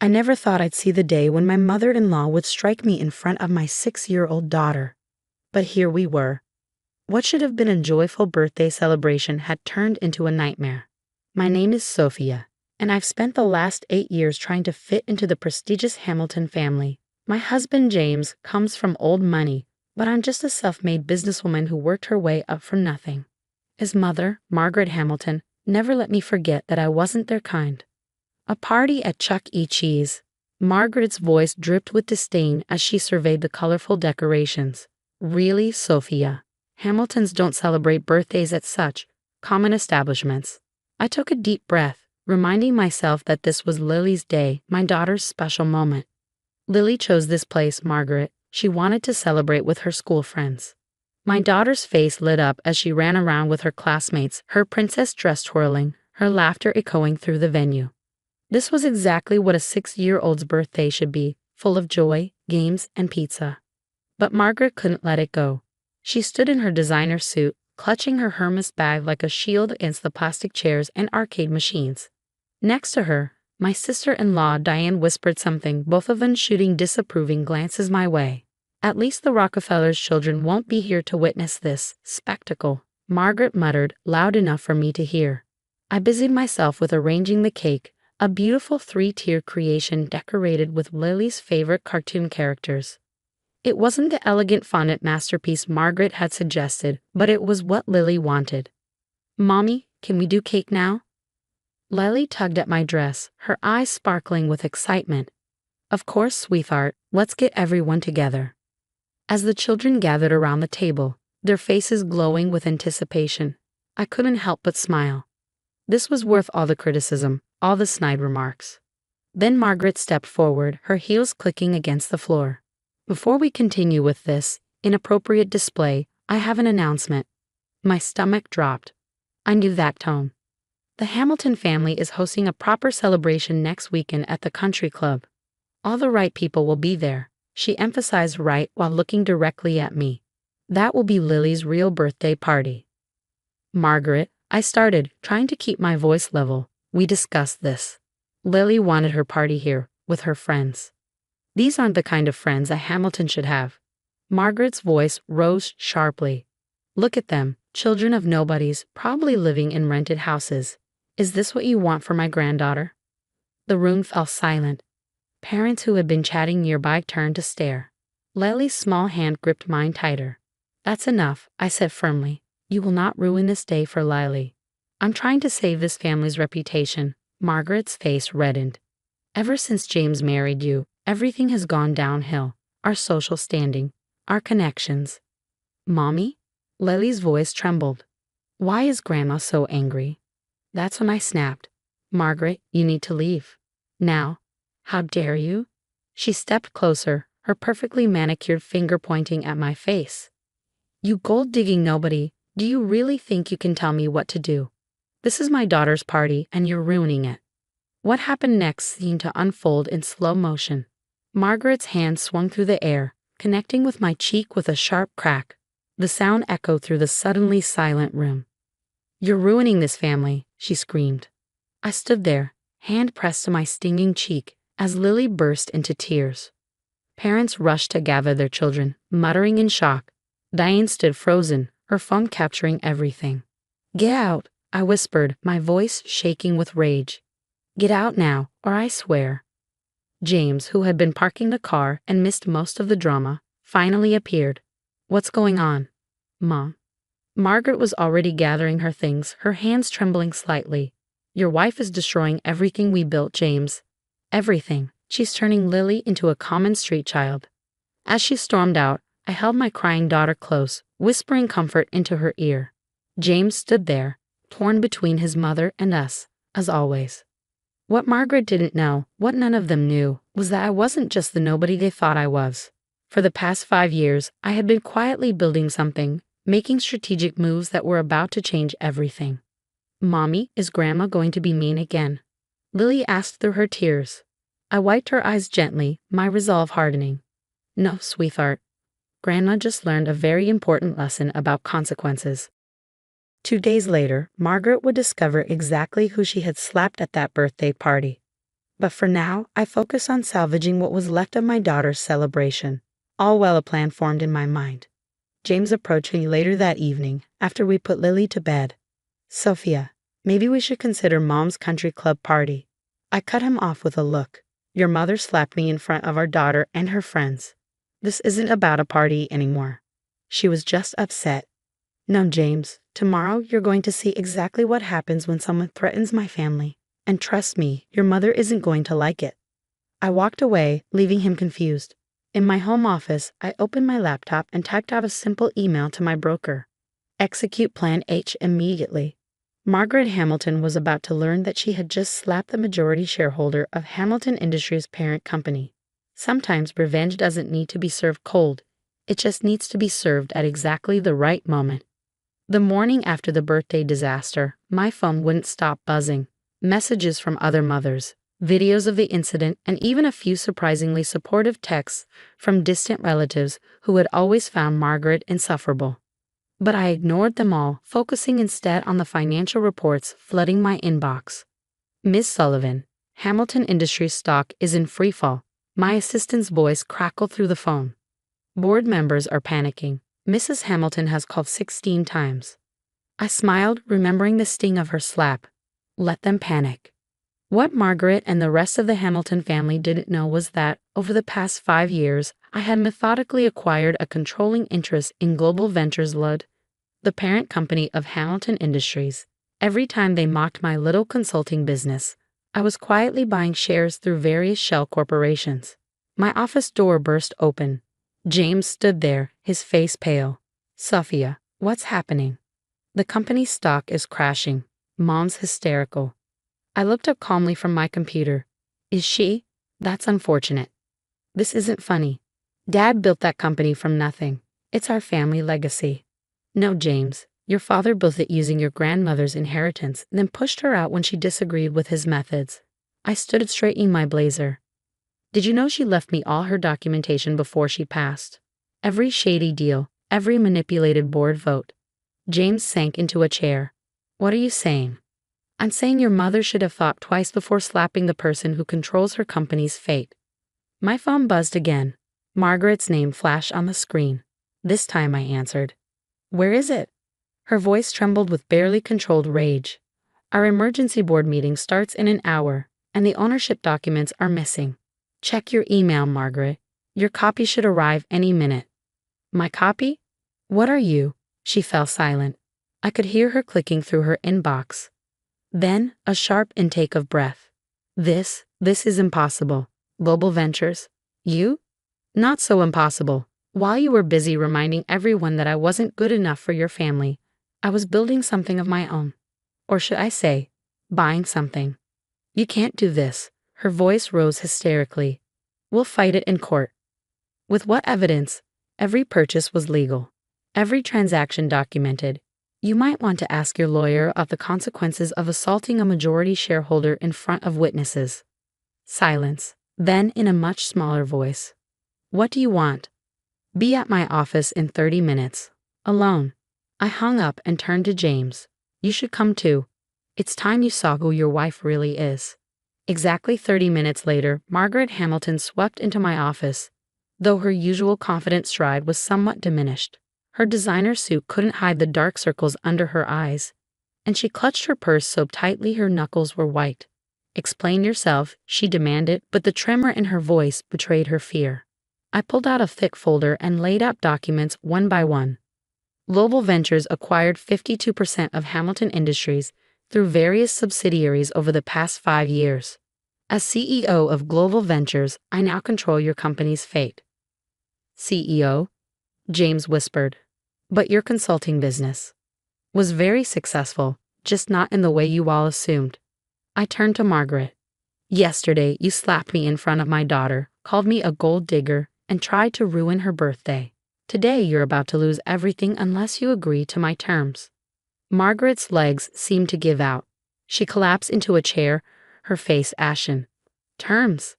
I never thought I'd see the day when my mother-in-law would strike me in front of my 6-year-old daughter. But here we were. What should have been a joyful birthday celebration had turned into a nightmare. My name is Sophia, and I've spent the last 8 years trying to fit into the prestigious Hamilton family. My husband James comes from old money, but I'm just a self-made businesswoman who worked her way up from nothing. His mother, Margaret Hamilton, never let me forget that I wasn't their kind. A party at Chuck E. Cheese. Margaret's voice dripped with disdain as she surveyed the colorful decorations. Really, Sophia? Hamiltons don't celebrate birthdays at such common establishments. I took a deep breath, reminding myself that this was Lily's day, my daughter's special moment. Lily chose this place, Margaret. She wanted to celebrate with her school friends. My daughter's face lit up as she ran around with her classmates, her princess dress twirling, her laughter echoing through the venue. This was exactly what a 6-year-old's birthday should be, full of joy, games, and pizza. But Margaret couldn't let it go. She stood in her designer suit, clutching her Hermes bag like a shield against the plastic chairs and arcade machines. Next to her, my sister-in-law Diane whispered something, both of them shooting disapproving glances my way. At least the Rockefellers' children won't be here to witness this spectacle, Margaret muttered, loud enough for me to hear. I busied myself with arranging the cake, a beautiful 3-tier creation decorated with Lily's favorite cartoon characters. It wasn't the elegant fondant masterpiece Margaret had suggested, but it was what Lily wanted. "Mommy, can we do cake now?" Lily tugged at my dress, her eyes sparkling with excitement. "Of course, sweetheart, let's get everyone together." As the children gathered around the table, their faces glowing with anticipation, I couldn't help but smile. This was worth all the criticism, all the snide remarks. Then Margaret stepped forward, her heels clicking against the floor. "Before we continue with this inappropriate display, I have an announcement." My stomach dropped. I knew that tone. The Hamilton family is hosting a proper celebration next weekend at the country club. All the right people will be there, she emphasized right while looking directly at me. That will be Lily's real birthday party. "Margaret," I started, trying to keep my voice level. "We discussed this. Lily wanted her party here, with her friends. These aren't the kind of friends a Hamilton should have." Margaret's voice rose sharply. "Look at them, children of nobodies, probably living in rented houses. Is this what you want for my granddaughter?" The room fell silent. Parents who had been chatting nearby turned to stare. Lily's small hand gripped mine tighter. "That's enough," I said firmly. "You will not ruin this day for Lily. I'm trying to save this family's reputation." Margaret's face reddened. "Ever since James married you, everything has gone downhill. Our social standing, our connections." "Mommy?" Lily's voice trembled. "Why is Grandma so angry?" That's when I snapped. "Margaret, you need to leave. Now. How dare you?" She stepped closer, her perfectly manicured finger pointing at my face. "You gold-digging nobody, do you really think you can tell me what to do? This is my daughter's party, and you're ruining it." What happened next seemed to unfold in slow motion. Margaret's hand swung through the air, connecting with my cheek with a sharp crack. The sound echoed through the suddenly silent room. "You're ruining this family," she screamed. I stood there, hand pressed to my stinging cheek, as Lily burst into tears. Parents rushed to gather their children, muttering in shock. Diane stood frozen, her phone capturing everything. "Get out," I whispered, my voice shaking with rage. "Get out now, or I swear." James, who had been parking the car and missed most of the drama, finally appeared. "What's going on?" "Mom." Margaret was already gathering her things, her hands trembling slightly. "Your wife is destroying everything we built, James. Everything. She's turning Lily into a common street child." As she stormed out, I held my crying daughter close, whispering comfort into her ear. James stood there, torn between his mother and us, as always. What Margaret didn't know, what none of them knew, was that I wasn't just the nobody they thought I was. For the past 5 years, I had been quietly building something, making strategic moves that were about to change everything. "Mommy, is Grandma going to be mean again?" Lily asked through her tears. I wiped her eyes gently, my resolve hardening. "No, sweetheart. Grandma just learned a very important lesson about consequences." 2 days later, Margaret would discover exactly who she had slapped at that birthday party. But for now, I focus on salvaging what was left of my daughter's celebration. All while a plan formed in my mind. James approached me later that evening, after we put Lily to bed. Sophia, maybe we should consider Mom's country club party. I cut him off with a look. Your mother slapped me in front of our daughter and her friends. This isn't about a party anymore. She was just upset. No, James, tomorrow you're going to see exactly what happens when someone threatens my family. And trust me, your mother isn't going to like it. I walked away, leaving him confused. In my home office, I opened my laptop and typed out a simple email to my broker. Execute Plan H immediately. Margaret Hamilton was about to learn that she had just slapped the majority shareholder of Hamilton Industries' parent company. Sometimes revenge doesn't need to be served cold. It just needs to be served at exactly the right moment. The morning after the birthday disaster, my phone wouldn't stop buzzing. Messages from other mothers, videos of the incident, and even a few surprisingly supportive texts from distant relatives who had always found Margaret insufferable. But I ignored them all, focusing instead on the financial reports flooding my inbox. Ms. Sullivan, Hamilton Industries stock is in freefall. My assistant's voice crackled through the phone. Board members are panicking. Mrs. Hamilton has called 16 times. I smiled, remembering the sting of her slap. Let them panic. What Margaret and the rest of the Hamilton family didn't know was that, over the past 5 years, I had methodically acquired a controlling interest in Global Ventures Ltd., the parent company of Hamilton Industries. Every time they mocked my little consulting business, I was quietly buying shares through various shell corporations. My office door burst open. James stood there, his face pale. Sophia, what's happening? The company's stock is crashing. Mom's hysterical. I looked up calmly from my computer. Is she? That's unfortunate. This isn't funny. Dad built that company from nothing. It's our family legacy. No, James, your father built it using your grandmother's inheritance, then pushed her out when she disagreed with his methods. I stood straightening my blazer. Did you know she left me all her documentation before she passed? Every shady deal, every manipulated board vote. James sank into a chair. What are you saying? I'm saying your mother should have thought twice before slapping the person who controls her company's fate. My phone buzzed again. Margaret's name flashed on the screen. This time I answered. Where is it? Her voice trembled with barely controlled rage. Our emergency board meeting starts in an hour, and the ownership documents are missing. Check your email, Margaret. Your copy should arrive any minute. My copy? What are you? She fell silent. I could hear her clicking through her inbox. Then, a sharp intake of breath. This is impossible. Global Ventures? You? Not so impossible. While you were busy reminding everyone that I wasn't good enough for your family, I was building something of my own. Or should I say, buying something. You can't do this. Her voice rose hysterically. We'll fight it in court. With what evidence? Every purchase was legal. Every transaction documented. You might want to ask your lawyer of the consequences of assaulting a majority shareholder in front of witnesses. Silence. Then, in a much smaller voice. What do you want? Be at my office in 30 minutes. Alone. I hung up and turned to James. You should come too. It's time you saw who your wife really is. Exactly 30 minutes later, Margaret Hamilton swept into my office, though her usual confident stride was somewhat diminished. Her designer suit couldn't hide the dark circles under her eyes, and she clutched her purse so tightly her knuckles were white. Explain yourself, she demanded, but the tremor in her voice betrayed her fear. I pulled out a thick folder and laid out documents one by one. Global Ventures acquired 52% of Hamilton Industries through various subsidiaries over the past 5 years. As CEO of Global Ventures, I now control your company's fate. CEO? James whispered. But your consulting business was very successful, just not in the way you all assumed. I turned to Margaret. Yesterday, you slapped me in front of my daughter, called me a gold digger, and tried to ruin her birthday. Today, you're about to lose everything unless you agree to my terms. Margaret's legs seemed to give out. She collapsed into a chair, her face ashen. Terms?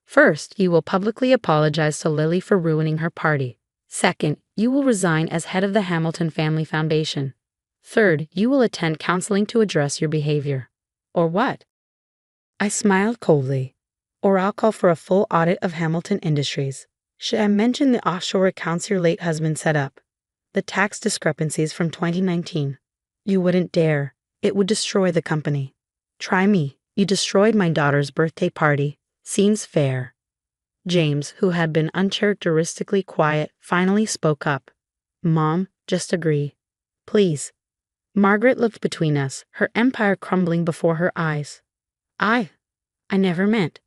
First, you will publicly apologize to Lily for ruining her party. Second, you will resign as head of the Hamilton Family Foundation. Third, you will attend counseling to address your behavior. Or what? I smiled coldly. Or I'll call for a full audit of Hamilton Industries. Should I mention the offshore accounts your late husband set up? The tax discrepancies from 2019. You wouldn't dare. It would destroy the company. Try me. You destroyed my daughter's birthday party. Seems fair. James, who had been uncharacteristically quiet, finally spoke up. Mom, just agree. Please. Margaret looked between us, her empire crumbling before her eyes. I never meant.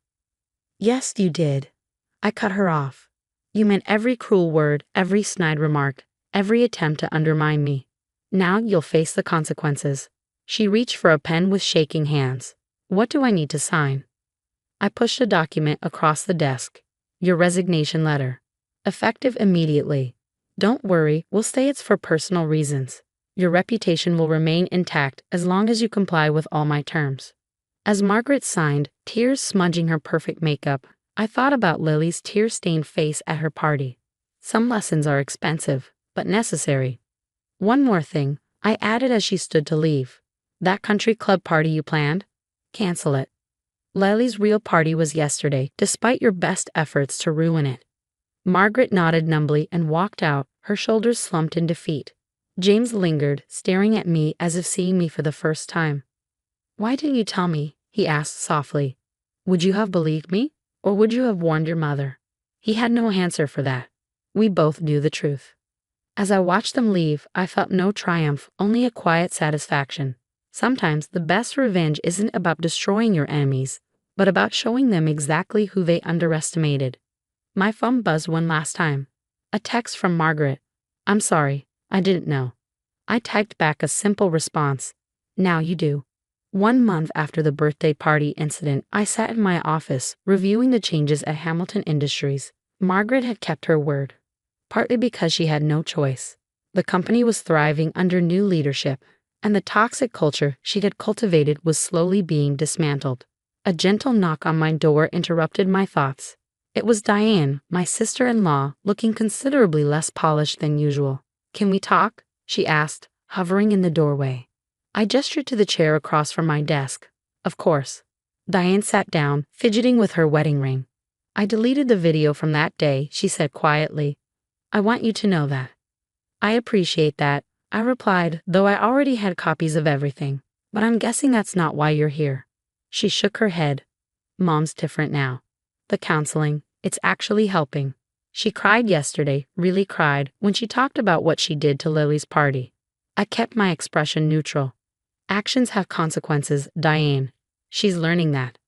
Yes, you did. I cut her off. You meant every cruel word, every snide remark, every attempt to undermine me. Now you'll face the consequences. She reached for a pen with shaking hands. What do I need to sign? I pushed a document across the desk. Your resignation letter. Effective immediately. Don't worry, we'll say it's for personal reasons. Your reputation will remain intact as long as you comply with all my terms. As Margaret signed, tears smudging her perfect makeup, I thought about Lily's tear-stained face at her party. Some lessons are expensive, but necessary. One more thing, I added as she stood to leave. That country club party you planned? Cancel it. Lily's real party was yesterday, despite your best efforts to ruin it. Margaret nodded numbly and walked out, her shoulders slumped in defeat. James lingered, staring at me as if seeing me for the first time. Why didn't you tell me? He asked softly. Would you have believed me? Or would you have warned your mother? He had no answer for that. We both knew the truth. As I watched them leave, I felt no triumph, only a quiet satisfaction. Sometimes the best revenge isn't about destroying your enemies, but about showing them exactly who they underestimated. My phone buzzed one last time. A text from Margaret. I'm sorry, I didn't know. I typed back a simple response. Now you do. 1 month after the birthday party incident, I sat in my office, reviewing the changes at Hamilton Industries. Margaret had kept her word. Partly because she had no choice. The company was thriving under new leadership, and the toxic culture she had cultivated was slowly being dismantled. A gentle knock on my door interrupted my thoughts. It was Diane, my sister-in-law, looking considerably less polished than usual. Can we talk? She asked, hovering in the doorway. I gestured to the chair across from my desk. Of course. Diane sat down, fidgeting with her wedding ring. I deleted the video from that day, she said quietly. I want you to know that. I appreciate that, I replied, though I already had copies of everything. But I'm guessing that's not why you're here. She shook her head. Mom's different now. The counseling, it's actually helping. She cried yesterday, really cried, when she talked about what she did to Lily's party. I kept my expression neutral. Actions have consequences, Diane. She's learning that.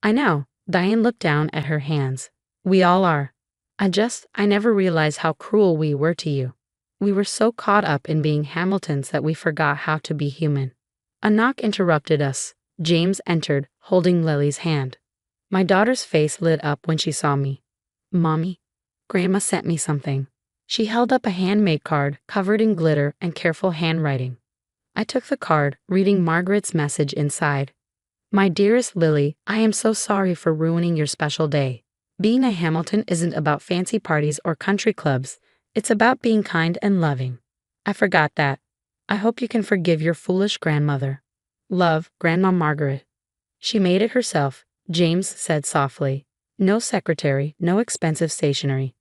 I know. Diane looked down at her hands. We all are. I never realized how cruel we were to you. We were so caught up in being Hamiltons that we forgot how to be human. A knock interrupted us. James entered, holding Lily's hand. My daughter's face lit up when she saw me. Mommy, Grandma sent me something. She held up a handmade card covered in glitter and careful handwriting. I took the card, reading Margaret's message inside. My dearest Lily, I am so sorry for ruining your special day. Being a Hamilton isn't about fancy parties or country clubs. It's about being kind and loving. I forgot that. I hope you can forgive your foolish grandmother. Love, Grandma Margaret. She made it herself, James said softly. No secretary, no expensive stationery.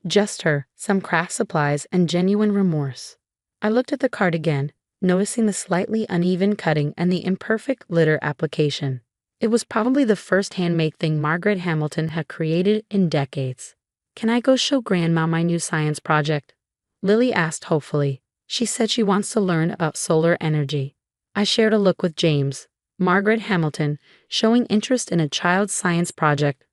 Just her, some craft supplies, and genuine remorse. I looked at the card again, noticing the slightly uneven cutting and the imperfect glitter application. It was probably the first handmade thing Margaret Hamilton had created in decades. Can I go show Grandma my new science project? Lily asked hopefully. She said she wants to learn about solar energy. I shared a look with James. Margaret Hamilton, showing interest in a child's science project.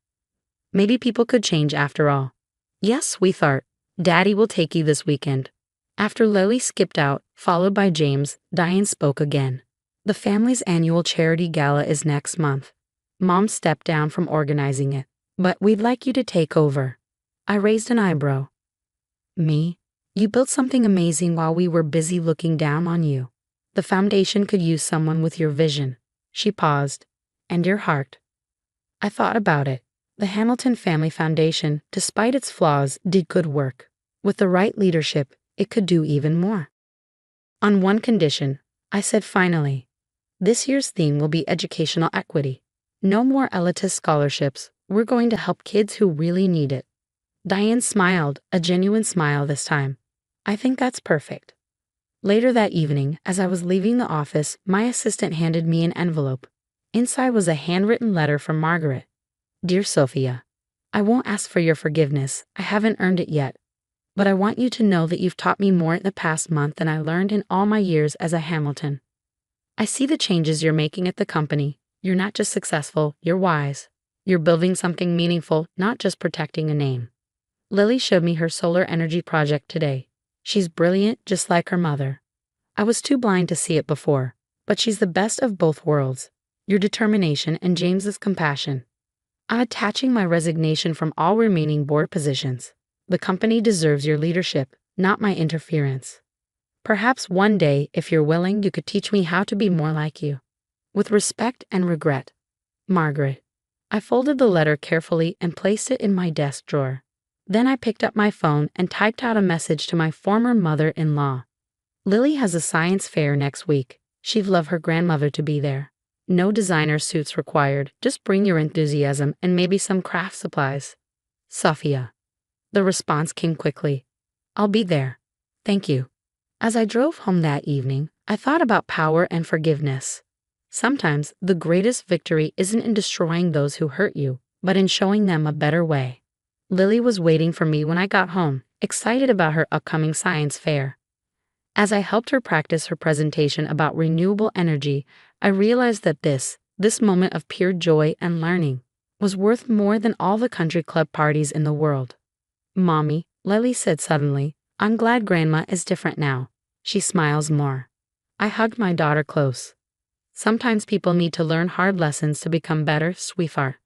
Maybe people could change after all. Yes, sweetheart. Daddy will take you this weekend. After Lily skipped out, followed by James, Diane spoke again. The family's annual charity gala is next month. Mom stepped down from organizing it, but we'd like you to take over. I raised an eyebrow. Me? You built something amazing while we were busy looking down on you. The foundation could use someone with your vision. She paused. And your heart. I thought about it. The Hamilton Family Foundation, despite its flaws, did good work. With the right leadership, it could do even more. On one condition, I said finally. This year's theme will be educational equity. No more elitist scholarships. We're going to help kids who really need it. Diane smiled, a genuine smile this time. I think that's perfect. Later that evening, as I was leaving the office, my assistant handed me an envelope. Inside was a handwritten letter from Margaret. Dear Sophia, I won't ask for your forgiveness. I haven't earned it yet. But I want you to know that you've taught me more in the past month than I learned in all my years as a Hamilton. I see the changes you're making at the company. You're not just successful, you're wise. You're building something meaningful, not just protecting a name. Lily showed me her solar energy project today. She's brilliant, just like her mother. I was too blind to see it before, but she's the best of both worlds. Your determination and James's compassion. I'm attaching my resignation from all remaining board positions. The company deserves your leadership, not my interference. Perhaps one day, if you're willing, you could teach me how to be more like you. With respect and regret, Margaret. I folded the letter carefully and placed it in my desk drawer. Then I picked up my phone and typed out a message to my former mother-in-law. Lily has a science fair next week. She'd love her grandmother to be there. No designer suits required, just bring your enthusiasm and maybe some craft supplies. Sophia. The response came quickly. I'll be there. Thank you. As I drove home that evening, I thought about power and forgiveness. Sometimes the greatest victory isn't in destroying those who hurt you, but in showing them a better way. Lily was waiting for me when I got home, excited about her upcoming science fair. As I helped her practice her presentation about renewable energy, I realized that this moment of pure joy and learning, was worth more than all the country club parties in the world. Mommy, Lily said suddenly, I'm glad Grandma is different now. She smiles more. I hugged my daughter close. Sometimes people need to learn hard lessons to become better, sweetheart.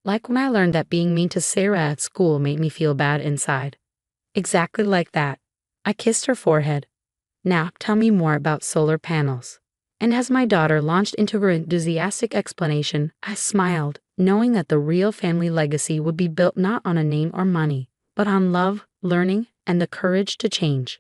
Like when I learned that being mean to Sarah at school made me feel bad inside. Exactly like that. I kissed her forehead. Now, tell me more about solar panels. And as my daughter launched into her enthusiastic explanation, I smiled, knowing that the real family legacy would be built not on a name or money, but on love, learning, and the courage to change.